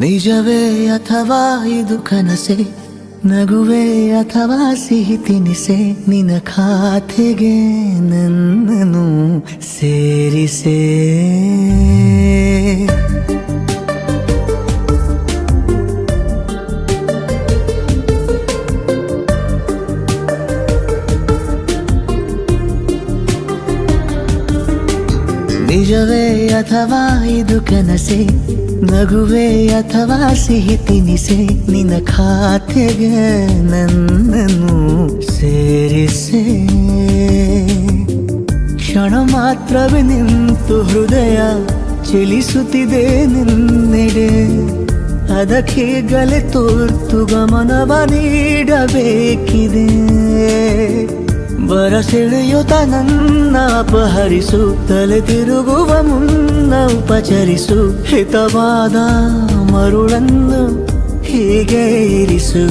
ನಿಜವೇ ಅಥವಾ ಇದು ಕನಸೆ, ನಗುವೆ ಅಥವಾ ಸಿಹಿ ತಿನಿಸೆ, ನಿನ್ನ ಖಾತೆಗೆ ನನ್ನನ್ನು ಸೇರಿಸೆ. ನಿಜವೇ ಅಥವಾ ಇದು ಕನಸೆ, ನಗುವೆ ಅಥವಾ ಸಿಹಿ ತಿನಿಸೆ, ನಿನ್ನ ಖಾತೆಗೆ ನನ್ನನ್ನು ಸೇರಿಸೆ. ಕ್ಷಣ ಮಾತ್ರವೇ ನಿಂತು ಹೃದಯ ಚಲಿಸುತ್ತಿದೆ ನಿನ್ನೆಡೆ, ಅದಕ್ಕೀಗಲೇ ತುರ್ತು ಗಮನವ ನೀಡಬೇಕಿದೆ. ಬರಸೆಳೆಯುತ್ತ ನನ್ನ ಅಪಹರಿಸು, ತಲೆ ತಿರುಗುವ ಮುನ್ನ ಉಪಚರಿಸು, ಹಿತವಾದ ಮರುಳನ್ನು ಹೀಗೆ ಇರಿಸು.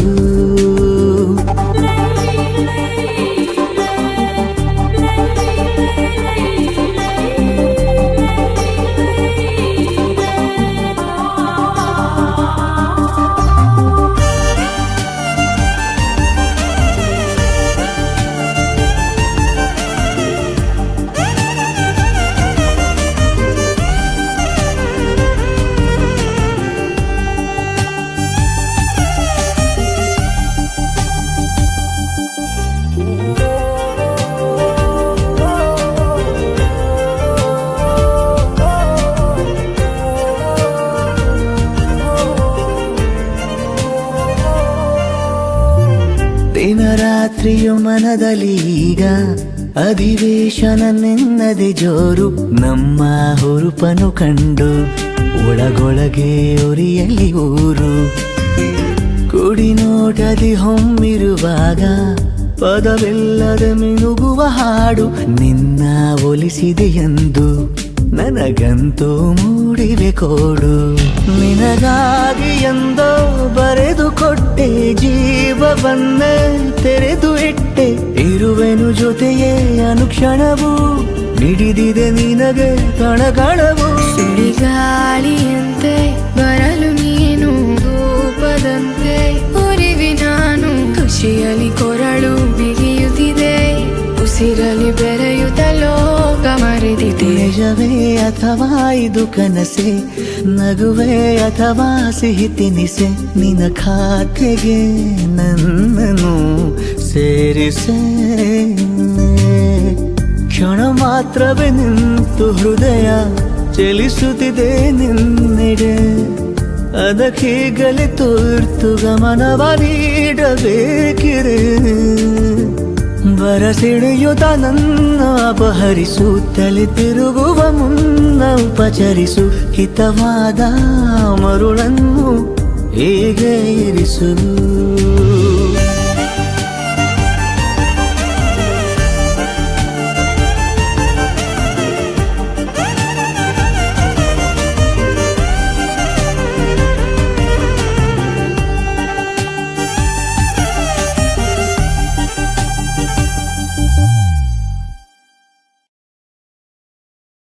ದಿನರಾತ್ರಿಯು ಮನದಲ್ಲಿ ಈಗ ಅಧಿವೇಶನ ನಿನ್ನದೆ ಜೋರು, ನಮ್ಮ ಹುರುಪನು ಕಂಡು ಒಳಗೊಳಗೆ ಉರಿಯಲಿ ಊರು. ಕುಡಿ ನೋಟದಿ ಹೊಮ್ಮಿರುವಾಗ ಪದವಿಲ್ಲದ ಮಿನುಗುವ ಹಾಡು, ನಿನ್ನ ಒಲಿಸಿದೆ ಎಂದು ನನಗಂತೂ ಮೂಡಿವೆ ಕೋಡು. ನಿನಗಾಗಿ ಎಂದೋ ಬರೆದು ಕೊಟ್ಟೆ, ಜೀವವನ್ನೇ ತೆರೆದು ಇಟ್ಟೆ, ಇರುವೆನು ಜೊತೆಯೇ ಅನುಕ್ಷಣವು, ಮಿಡಿದಿದೆ ನಿನಗೆ ಕಣಕಣವು. ಸಿಡಿಗಾಳಿಯಂತೆ ಬರಲು ನೀನು, ಧೂಪದಂತೆ ಉರಿವಿ ನಾನು, ಖುಷಿಯಲ್ಲಿ ಕೊರಳು ಬಿಗಿಯುತ್ತಿದೆ, ಉಸಿರಲಿ ಬೆರೆಯುತ್ತ ಲೋಕ ಮರೆದಿದೆ. ನಿಜವೇ ಅಥವಾ ಇದು ಕನಸೆ, ನಗುವೆ ಅಥವಾ ಸಿಹಿ ತಿನಿಸೆ, ನಿನ್ನ ಖಾತೆಗೆ ನನ್ನನ್ನು ಸೇರಿಸೆ. ಕ್ಷಣ ಮಾತ್ರವೇ ನಿಂತು ಹೃದಯ ಚಲಿಸುತ್ತಿದೆ ನಿನ್ನೆಡೆ, ಅದಕ್ಕೀಗಲೇ ತುರ್ತು ಗಮನವ ನೀಡಬೇಕಿದೆ. ಬರಸೆಳೆಯುತ್ತ ನನ್ನ ಅಪಹರಿಸು, ತಲೆ ತಿರುಗುವ ಮುನ್ನ ಉಪಚರಿಸು, ಹಿತವಾದ ಮರುಳನ್ನು ಹೀಗೆ ಇರಿಸು.